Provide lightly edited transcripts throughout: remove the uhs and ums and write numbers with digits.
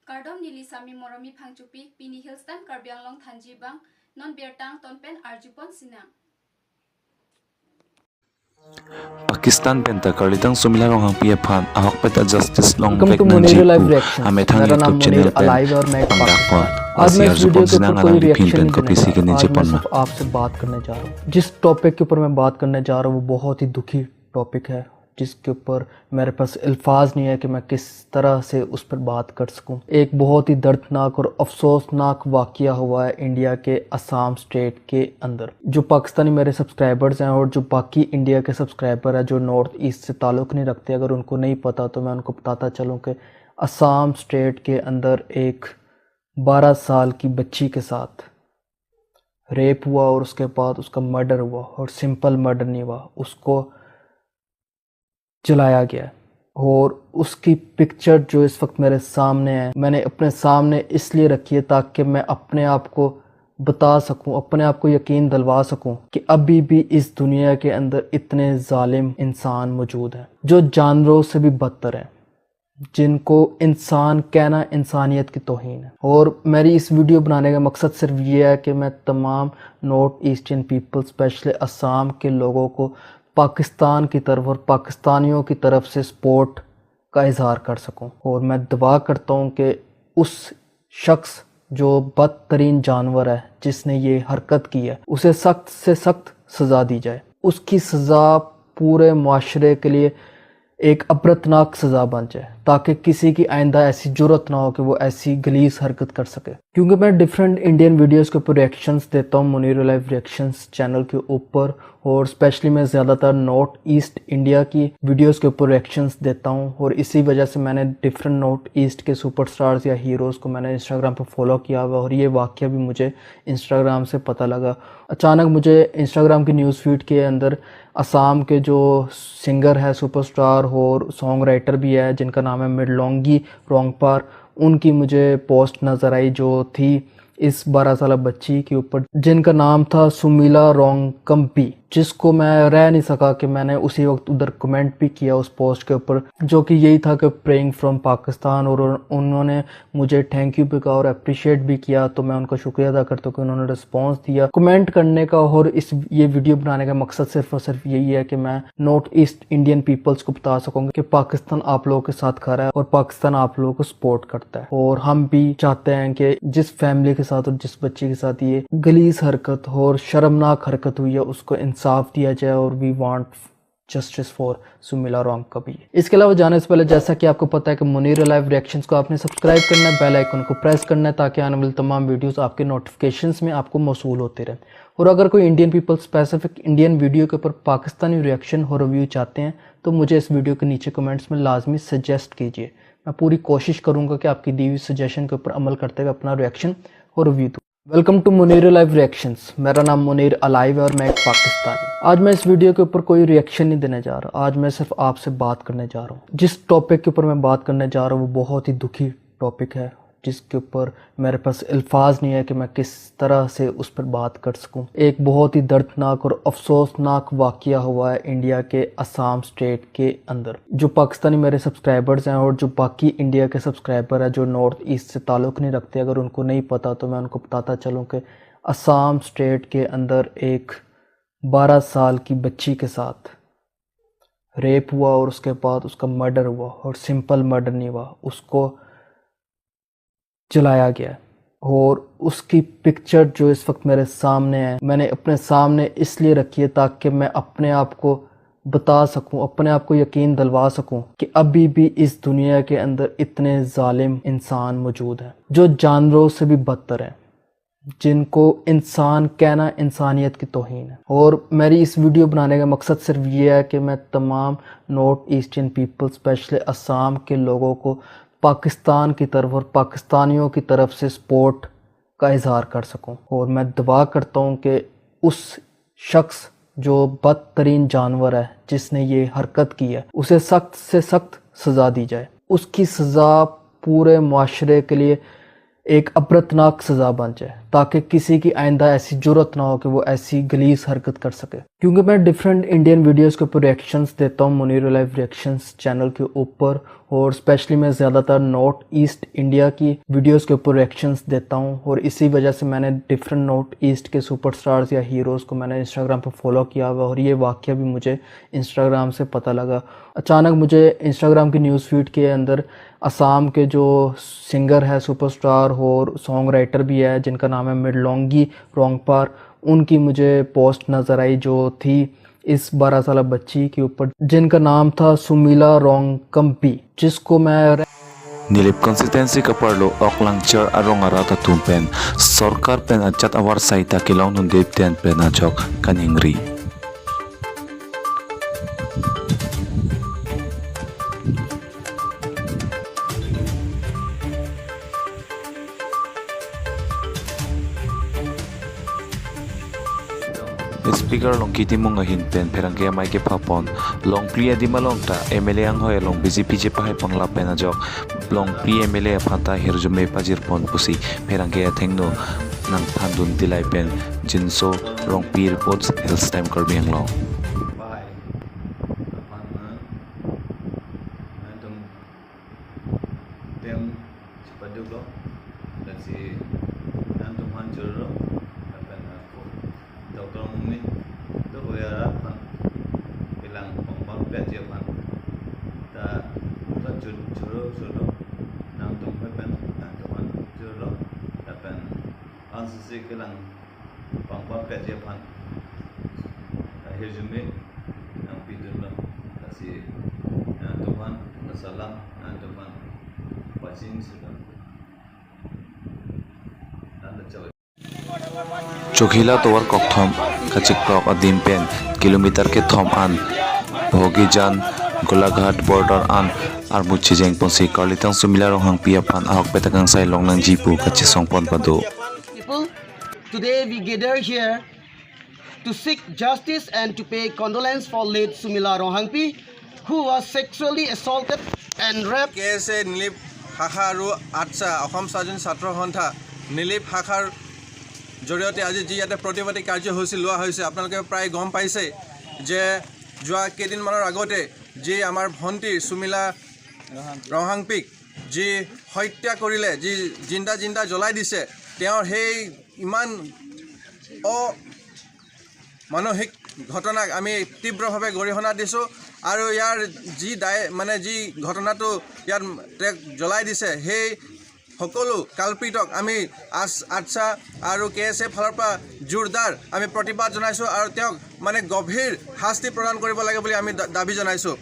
Kardom nili sami moromi phangchupi pini hillstan karbianglong thanjibang non bertang tonpen arjupon sinang. Pakistan पेंटा कलितंग सुमिला रोंग पिए फान ahok peta justice long welcome vek to nang Munir live jipu reactions. amethang मेरा नाम youtube Munir channel pen alive और मैं एक pangdakpon Pakistani. आज मैं इस वीडियो के ऊपर कोई रिएक्शन नहीं देने जा रहा। आज मैं सिर्फ आपसे बात करने जा रहा हूँ। जिस टॉपिक के ऊपर मैं बात करने जा रहा हूँ वो बहुत ही दुखी टॉपिक है, जिसके ऊपर मेरे पास अल्फाज नहीं है कि मैं किस तरह से उस पर बात कर सकूं। एक बहुत ही दर्दनाक और अफसोसनाक वाक़या हुआ है इंडिया के असम स्टेट के अंदर। जो पाकिस्तानी मेरे सब्सक्राइबर्स हैं और जो बाकी इंडिया के सब्सक्राइबर हैं जो नॉर्थ ईस्ट से ताल्लुक़ नहीं रखते, अगर उनको नहीं पता तो मैं उनको बताता चलूँ कि असम स्टेट के अंदर एक 12 साल की बच्ची के साथ रेप हुआ और उसके बाद उसका मर्डर हुआ, और सिंपल मर्डर नहीं हुआ, उसको जलाया गया। और उसकी पिक्चर जो इस वक्त मेरे सामने है, मैंने अपने सामने इसलिए रखी है ताकि मैं अपने आप को बता सकूं, अपने आप को यकीन दिलवा सकूं कि अभी भी इस दुनिया के अंदर इतने जालिम इंसान मौजूद हैं जो जानवरों से भी बदतर हैं, जिनको इंसान कहना इंसानियत की तौहीन है। और मेरी इस वीडियो बनाने का मकसद सिर्फ ये है कि मैं तमाम north eastern people, specially Assam के लोगों को पाकिस्तान की तरफ और पाकिस्तानियों की तरफ से सपोर्ट का इजहार कर सकूं। और मैं दुआ करता हूं कि उस शख्स जो बदतरीन जानवर है जिसने ये हरकत की है उसे सख्त से सख्त सज़ा दी जाए। उसकी सज़ा पूरे माशरे के लिए एक अबरतनाक सज़ा बन जाए ताकि किसी की आइंदा ऐसी जुर्रत ना हो कि वो ऐसी गलीज हरकत कर सके। क्योंकि मैं डिफरेंट इंडियन वीडियोस के ऊपर रिएक्शंस देता हूँ मुनीर लाइव रिएक्शंस चैनल के ऊपर, और स्पेशली मैं ज़्यादातर नॉर्थ ईस्ट इंडिया की वीडियोस के ऊपर रिएक्शंस देता हूँ। और इसी वजह से मैंने डिफरेंट नॉर्थ ईस्ट के सुपरस्टार्स या हीरोज़ को मैंने इंस्टाग्राम पर फॉलो किया हुआ, और ये वाक़या भी मुझे इंस्टाग्राम से पता लगा। अचानक मुझे इंस्टाग्राम की न्यूज़ फीड के अंदर असम के जो सिंगर है, सुपरस्टार और सॉन्ग राइटर भी है, जिनका नाम है मिडलोंगी रोंगपार, उनकी मुझे पोस्ट नज़र आई जो थी इस 12 साल बच्ची के ऊपर, जिनका नाम था सुमिला रोंगकम्पी, जिसको मैं रह नहीं सका कि मैंने उसी वक्त उधर कमेंट भी किया उस पोस्ट के ऊपर, जो कि यही था कि प्रेइंग फ्रॉम पाकिस्तान। और उन्होंने मुझे थैंक यू भी कहा और अप्रिशिएट भी किया, तो मैं उनका शुक्रिया अदा करता हूँ कि उन्होंने रिस्पॉन्स दिया। कमेंट करने का और ये वीडियो बनाने का मकसद सिर्फ और सिर्फ यही है कि मैं नॉर्थ ईस्ट इंडियन पीपल्स को बता सकूँगा कि पाकिस्तान आप लोगों के साथ खड़ा है और पाकिस्तान आप लोगों को सपोर्ट करता है। और हम भी चाहते हैं कि जिस फैमिली के साथ और जिस बच्चे के साथ ये गलीज हरकत और शर्मनाक हरकत हुई है उसको इंसाफ दिया जाए, और वी वांट जस्टिस फॉर सुमिला रोंगकम्पी। इसके अलावा जाने से पहले, जैसा कि आपको पता है कि मुनीर लाइव रिएक्शंस को आपने सब्सक्राइब करना है, बेल आइकन को प्रेस करना है ताकि आने वाली तमाम वीडियोस आपके नोटिफिकेशंस में आपको मौसूल होते रहे। और अगर कोई Indian people specific Indian video के ऊपर पाकिस्तानी रिएक्शन और रिव्यू चाहते हैं तो मुझे इस वीडियो के नीचे कमेंट्स में लाजमी सजेस्ट कीजिए। मैं पूरी कोशिश करूँगा कि आपकी दी हुई सजेशन के ऊपर अमल करते हुए अपना रिएक्शन और रिव्यू दूँ। Welcome to Munir live reactions. मेरा नाम मुनीर अलाइव है और मैं एक पाकिस्तानी। आज मैं इस वीडियो के ऊपर कोई रिएक्शन नहीं देने जा रहा। आज मैं सिर्फ आपसे बात करने जा रहा हूँ। जिस टॉपिक के ऊपर मैं बात करने जा रहा हूँ वो बहुत ही दुखी टॉपिक है, जिसके ऊपर मेरे पास अल्फाज नहीं है कि मैं किस तरह से उस पर बात कर सकूं। एक बहुत ही दर्दनाक और अफसोसनाक वाक़या हुआ है इंडिया के असम स्टेट के अंदर। जो पाकिस्तानी मेरे सब्सक्राइबर्स हैं और जो बाकी इंडिया के सब्सक्राइबर हैं जो नॉर्थ ईस्ट से ताल्लुक़ नहीं रखते, अगर उनको नहीं पता तो मैं उनको बताता चलूँ कि असम स्टेट के अंदर एक 12 साल की बच्ची के साथ रेप हुआ और उसके बाद उसका मर्डर हुआ, और सिंपल मर्डर नहीं हुआ, उसको जलाया गया। और उसकी पिक्चर जो इस वक्त मेरे सामने है, मैंने अपने सामने इसलिए रखी है ताकि मैं अपने आप को बता सकूं, अपने आप को यकीन दिलवा सकूं कि अभी भी इस दुनिया के अंदर इतने जालिम इंसान मौजूद हैं जो जानवरों से भी बदतर हैं, जिनको इंसान कहना इंसानियत की तौहीन है। और मेरी इस वीडियो बनाने का मकसद सिर्फ ये है कि मैं तमाम north eastern people, specially Assam के लोगों को पाकिस्तान की तरफ और पाकिस्तानियों की तरफ से सपोर्ट का इजहार कर सकूं। और मैं दुआ करता हूं कि उस शख्स जो बदतरीन जानवर है जिसने ये हरकत की है उसे सख्त से सख्त सज़ा दी जाए। उसकी सज़ा पूरे माशरे के लिए एक अबरतनाक सज़ा बन जाए, ताकि किसी की आइंदा ऐसी जुर्रत ना हो कि वो ऐसी गलीज हरकत कर सके। क्योंकि मैं डिफरेंट इंडियन वीडियोस के ऊपर रिएक्शंस देता हूँ मुनीर लाइव रिएक्शंस चैनल के ऊपर, और स्पेशली मैं ज़्यादातर नॉर्थ ईस्ट इंडिया की वीडियोस के ऊपर रिएक्शंस देता हूँ, और इसी वजह से मैंने डिफरेंट नॉर्थ ईस्ट के सुपरस्टार्स या हीरोज़ को मैंने इंस्टाग्राम पर फॉलो किया हुआ, और ये वाक़या भी मुझे इंस्टाग्राम से पता लगा। अचानक मुझे इंस्टाग्राम की न्यूज़ फीड के अंदर असम के जो सिंगर है, सुपरस्टार और सॉन्ग राइटर भी है, जिनका नाम है मिडलोंगी रोंगपार, उनकी मुझे पोस्ट नज़र आई जो थी इस 12 साल बच्ची के ऊपर, जिनका नाम था सुमिला रोंगकम्पी, जिसको मैं Nilip konsistensi kaparlo oklangcher arong arata tumpen sorkar pen achat awar saita kilaw nun dipten pen achok kaningri. Speaker long kiti mong ahin pen perangke mai ke papon long priya di malong ta MLA ang hoy long BJP je pahay pangla pen ajok long pri MLA phanta hirjume pajir pon pusi perangke thengno nang phandun dilai pen jinso long pir pots health time karbi ang long Kelang pangpang kajian hirjumi yang pidullah kasih Tuhan nasalam Tuhan wajin sudah dan cawai Chokhila towar kokthom kachik prok adim pen kilometer ke thom an Bhogijan Golaghat border an ar muchi jeng ponsi karlitang sumila rohang pia pan ahok petakang sai long nang jipu kachi songpon pado. Today we gather here to seek justice and to pay condolence for late Sumila Rohangpi, who was sexually assaulted and raped. KSA Nilip Hakaru Atsa Ahom Sajun Satro Honta Nilip Hakar জৰিয়তে আজি যি ইয়াতে প্ৰতিবাদী কাৰ্যসূচী লোৱা হৈছে আপোনালোকে প্ৰায় গম পাইছে যে যোৱা কেইদিনমানৰ আগতে যি আমাৰ ভণ্টি সুমিলা ৰহাংপিক যি হত্যা কৰিলে, যি জিন্দা জিন্দা জ্বলাই দিছে, তেওঁৰ সেই ইমান মানসিক ঘটনাক আমি তীব্ৰভাৱে গৰিহণা দিছোঁ আৰু ইয়াৰ যি যি ঘটনাটো ইয়াত জ্বলাই দিছে সেই সকলো কালপিতক আমি আচ্ছা আৰু KSA ফালৰ পৰা জোৰদাৰ আমি প্ৰতিবাদ জনাইছোঁ আৰু তেওঁক গভীৰ শাস্তি প্ৰদান কৰিব লাগে বুলি আমি দাবী জনাইছোঁ।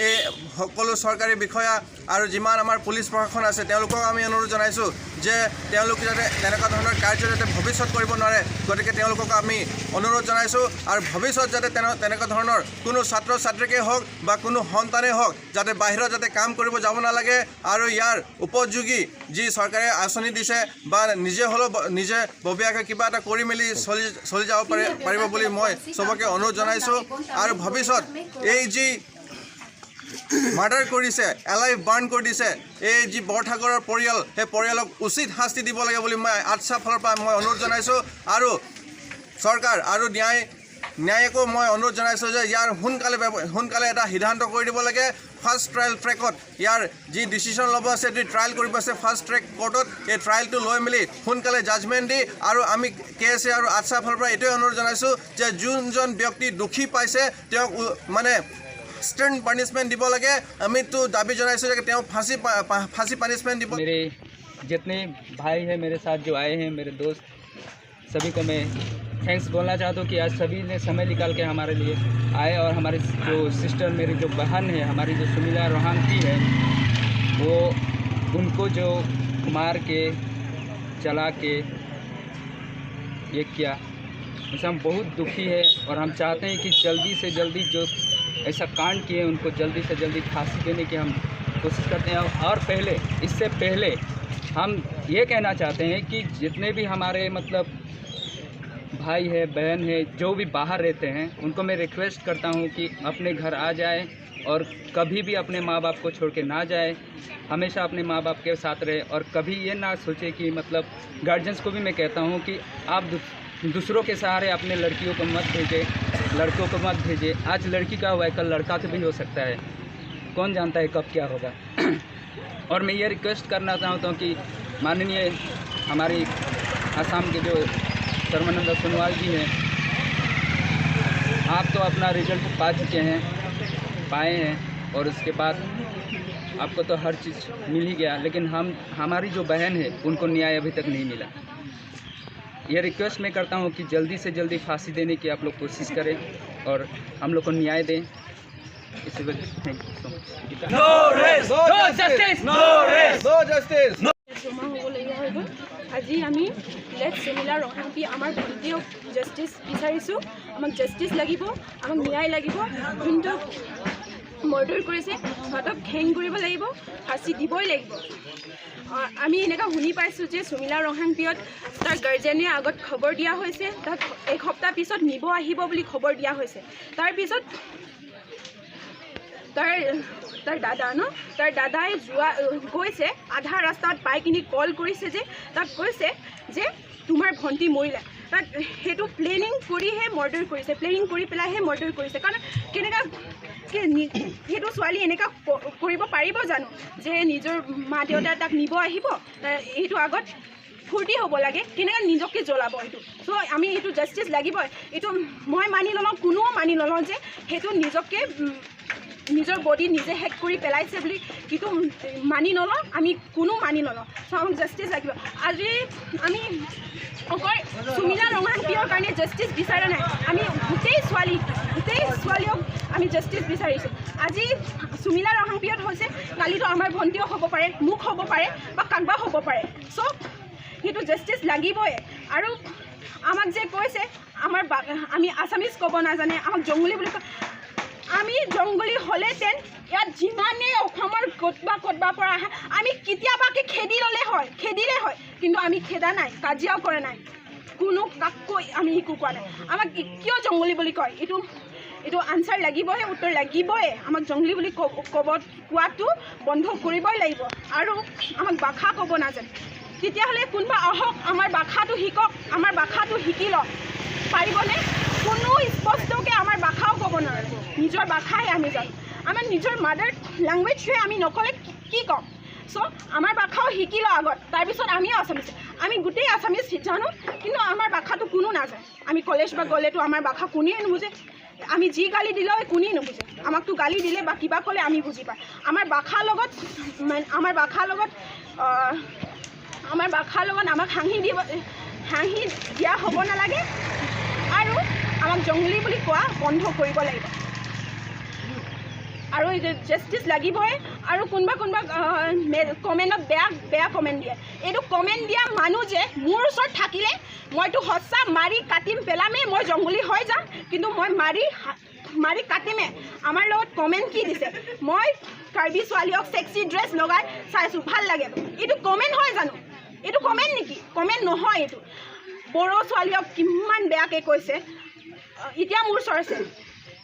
এই সকলো চৰকাৰী বিষয়া আৰু যিমান আমাৰ পুলিচ প্ৰশাসন আছে তেওঁলোকক আমি অনুৰোধ জনাইছোঁ যে তেওঁলোকে যাতে তেনেকুৱা ধৰণৰ কাৰ্য যাতে ভৱিষ্যত কৰিব নোৱাৰে, গতিকে তেওঁলোকক আমি অনুৰোধ জনাইছোঁ আৰু ভৱিষ্যত যাতে তেনেকুৱা ধৰণৰ কোনো ছাত্ৰ ছাত্ৰীকে হওক বা কোনো সন্তানেই হওক যাতে বাহিৰত যাতে কাম কৰিব যাব নালাগে আৰু ইয়াৰ উপযোগী যি চৰকাৰে আঁচনি দিছে বা নিজে হ'লেও নিজে ববীয়াকৈ কিবা এটা কৰি মেলি চলি যাব পাৰিব বুলি মই চবকে অনুৰোধ জনাইছোঁ আৰু ভৱিষ্যত এই যি মাৰ্ডাৰ কৰিছে, এলাইভ বাৰ্ণ কৰি দিছে, এই যি বৰঠাকুৰৰ পৰিয়াল, সেই পৰিয়ালক উচিত শাস্তি দিব লাগে বুলি মই আচ্ছা ফালৰ পৰা মই অনুৰোধ জনাইছোঁ আৰু চৰকাৰ আৰু ন্যায়কো মই অনুৰোধ জনাইছোঁ যে ইয়াৰ সোনকালে এটা সিদ্ধান্ত কৰি দিব লাগে। ফাৰ্ষ্ট ট্ৰায়েল ট্ৰেকত ইয়াৰ যি ডিচিশ্যন ল'ব আছে, যি ট্ৰায়েল কৰিব আছে ফাৰ্ষ্ট ট্ৰেক কোৰ্টত, এই ট্ৰায়েলটো লৈ মেলি সোনকালে জাজমেণ্ট দি আৰু আমি KSA আৰু আচ্ছা ফালৰ পৰা এইটোৱে অনুৰোধ জনাইছোঁ যে যোনজন ব্যক্তি দোষী পাইছে তেওঁক स्टर्न पनिशमेंट দিব লাগে। আমি তো দাবী জনাইছোঁ যে তেওঁ ফাঁসি पनिशमेंट দিব। मेरे जितने भाई हैं मेरे साथ जो आए हैं, मेरे दोस्त, सभी को मैं थैंक्स बोलना चाहता हूँ कि आज सभी ने समय निकाल के हमारे लिए आए और हमारी जो सिस्टर, मेरी जो बहन है, हमारी जो सुमिला रोहांगपी है, वो उनको जो मार के चला के ये किया, उससे हम बहुत दुखी है और हम चाहते हैं कि जल्दी से जल्दी जो ऐसा कांड किए उनको जल्दी से जल्दी फांसी देने की हम कोशिश करते हैं। और इससे पहले हम ये कहना चाहते हैं कि जितने भी हमारे भाई है, बहन है, जो भी बाहर रहते हैं, उनको मैं रिक्वेस्ट करता हूँ कि अपने घर आ जाए और कभी भी अपने माँ बाप को छोड़ के ना जाए, हमेशा अपने माँ बाप के साथ रहे और कभी ये ना सोचे कि मतलब गार्जियंस को भी मैं कहता हूँ कि आप दूसरों के सहारे अपने लड़कियों को मत भेजें, लड़कों को मत भेजें। आज लड़की का हुआ है, कल लड़का का भी हो सकता है, कौन जानता है कब क्या होगा। और मैं ये रिक्वेस्ट करना चाहता हूँ कि माननीय हमारी आसाम के जो सर्बानंद सोनोवाल जी हैं, आप तो अपना रिजल्ट पा चुके हैं, पाए हैं, और उसके बाद आपको तो हर चीज़ मिल ही गया, लेकिन हमारी जो बहन है उनको न्याय अभी तक नहीं मिला। ये रिक्वेस्ट मैं करता हूँ कि जल्दी से जल्दी फांसी देने की आप लोग कोशिश करें और हम लोग को न्याय दें। इसी वजह thank you so much. No justice! জমা হ'বলগীয়া হৈ গ'ল। আজি আমি লেট চুমিলা ৰহাংপি আমাৰ ভণ্টিক জাষ্টিছ বিচাৰিছোঁ। আমাক জাষ্টিছ লাগিব, আমাক ন্যায় লাগিব। যোনটো মৰ্ডাৰ কৰিছে সিহঁতক হেং কৰিব লাগিব, ফাঁচি দিবই লাগিব। আমি এনেকুৱা শুনি পাইছোঁ যে চুমিলা ৰহাংপিয়ত তাৰ গাৰ্জেনে আগত খবৰ দিয়া হৈছে, তাক এসপ্তাহ পিছত নিব আহিব বুলি খবৰ দিয়া হৈছে। তাৰপিছত তাৰ দাদাই গৈছে, আধা ৰাস্তাত পাই কিনি কল কৰিছে যে তাক কৈছে যে তোমাৰ ভণ্টি মৰিলে। তাক সেইটো প্লেনিং কৰিহে মৰ্ডাৰ কৰিছে, প্লেনিং কৰি পেলাইহে মৰ্ডাৰ কৰিছে। কাৰণ কেনেকুৱা সেইটো ছোৱালী এনেকুৱা কৰিব পাৰিব জানো যে নিজৰ মা দেউতাই তাক নিব আহিব, এইটো আগত ফূৰ্তি হ'ব লাগে, কেনেকৈ নিজকে জ্বলাব এইটো। চ' আমি এইটো জাষ্টিছ লাগিবই। এইটো মই মানি নলওঁ, কোনেও মানি নলওঁ যে সেইটো নিজকে নিজৰ বডি নিজে হেক কৰি পেলাইছে বুলি কিন্তু মানি নলওঁ, আমি কোনো মানি নলওঁ। চ' আমাক জাষ্টিছ লাগিব। আজি আমি অকল চুমিলা ৰহাংপিয়ৰ কাৰণে জাষ্টিছ বিচৰা নাই, আমি গোটেই ছোৱালীক আমি জাষ্টিছ বিচাৰিছোঁ। আজি চুমিলা ৰহাংপিয়ত হৈছে, কালিতো আমাৰ ভণ্টিও হ'ব পাৰে, মোক হ'ব পাৰে বা কাৰোবাৰ হ'ব পাৰে। চ' সেইটো জাষ্টিছ লাগিবই। আৰু আমাক যে কৈছে আমি আছামিজ ক'ব নাজানে, আমাক জংগলী বুলি কয়। আমি জংগলী হ'লেতেন ইয়াত যিমানেই অসমৰ ক'তবা পৰা আহে আমি কেতিয়াবাকে খেদিলে হয়, কিন্তু আমি খেদা নাই, কাজিয়াও কৰা নাই, কোনো কাককৈ আমি একো কোৱা নাই। আমাক কিয় জংগলী বুলি কয় এইটো আনচাৰ লাগিবই, উত্তৰ লাগিবই। আমাক জংগলী বুলি কোৱাটো বন্ধ কৰিবই লাগিব। আৰু আমাক ভাষা ক'ব নাজানে, তেতিয়াহ'লে কোনোবা আহক আমাৰ ভাষাটো শিকক, আমাৰ ভাষাটো শিকি লওক। পাৰিবনে? কোনো স্পষ্টকৈ আমাৰ ভাষাও ক'ব নোৱাৰিব, নিজৰ ভাষাই আমি জানো। আমাৰ নিজৰ মাদাৰ লেংগুৱেজটোৱে আমি নক'লে কি ক'ম? চ' আমাৰ ভাষাও শিকি লওঁ আগত, তাৰপিছত আমিও আছামিজ। আমি গোটেই আছামিজ জানো, কিন্তু আমাৰ ভাষাটো কোনো নাজানে। আমি কলেজ বা গ'লেতো আমাৰ ভাষা কোনেই নুবুজে। আমি যি গালি দিলেও কোনেই নুবুজে। আমাকতো গালি দিলে বা কিবা ক'লে আমি বুজি পাওঁ। আমাৰ ভাষাৰ লগত আমাক হাঁহি দিয়া হ'ব নালাগে, আৰু আমাক জংগলী বুলি কোৱা বন্ধ কৰিব লাগিব। আৰু জাষ্টিছ লাগিবই। আৰু কোনোবা কমেণ্টত বেয়া কমেণ্ট দিয়ে। এইটো কমেণ্ট দিয়া মানুহ যে মোৰ ওচৰত থাকিলে মইতো সঁচা মাৰি কাটিম, পেলামেই, মই জংগলী হৈ যাম, কিন্তু মই মাৰি কাটিমে। আমাৰ লগত কমেণ্ট কি দিছে? মই কাৰ্বি ছোৱালীক ছেক্সি ড্ৰেছ লগাই চাইছোঁ, ভাল লাগে। এইটো কমেণ্ট হয় জানো? এইটো কমেণ্ট নেকি? কমেণ্ট নহয় এইটো। বড়ো ছোৱালীক কিমান বেয়াকৈ কৈছে, এতিয়া মোৰ ওচৰত আছে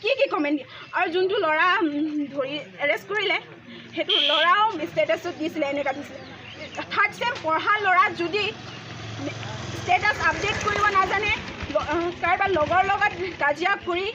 কি কমেণ্ট দিয়ে। আৰু যোনটো ল'ৰা ধৰি এৰেষ্ট কৰিলে, সেইটো ল'ৰাও ষ্টেটাছত দিছিলে, এনেকুৱা দিছিলে। 3rd চেম পঢ়া ল'ৰা যদি ষ্টেটাছ আপডেট কৰিব নাজানে, কাৰোবাৰ লগৰ লগত কাজিয়া কৰি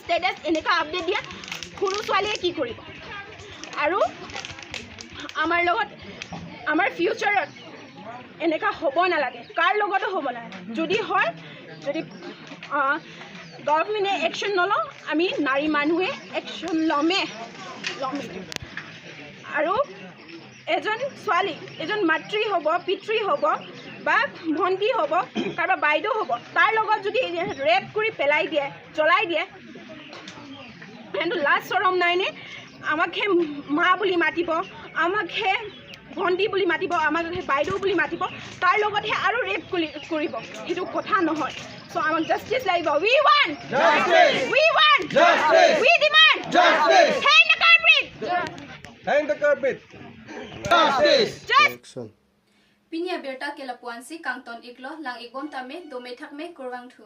ষ্টেটাছ এনেকুৱা আপডেট দিয়া, সৰু ছোৱালীয়ে কি কৰিব? আৰু আমাৰ লগত আমাৰ ফিউচাৰত এনেকুৱা হ'ব নালাগে, কাৰ লগতো হ'ব নালাগে। যদি গভৰ্ণমেণ্টে একশ্যন নলওঁ, আমি নাৰী মানুহে একশ্যন ল'মেই। আৰু এজন ছোৱালী, এজন মাতৃ হ'ব, পিতৃ হ'ব বা ভণ্টি হ'ব, কাৰোবাৰ বাইদেউ হ'ব, তাৰ লগত যদি ৰেপ কৰি পেলাই দিয়ে, জ্বলাই দিয়ে, সেইটো লাজ চৰম নাইনে? আমাক সেই মা বুলি মাতিব, আমাক সেই ভণ্টি বুলি মাতিব, আমাক সেই বাইদেউ বুলি মাতিব, তাৰ লগতহে আৰু ৰেপ কৰিব। সেইটো কথা নহয়। চ' আমাক জাষ্টিছ লাগিব। We want justice. We want justice. We demand justice. Hang the culprit. Hang the culprit. Justice. Justice. Pinya berta kelapuan si kangton iklo lang igom tame dome thakme kurwang thu.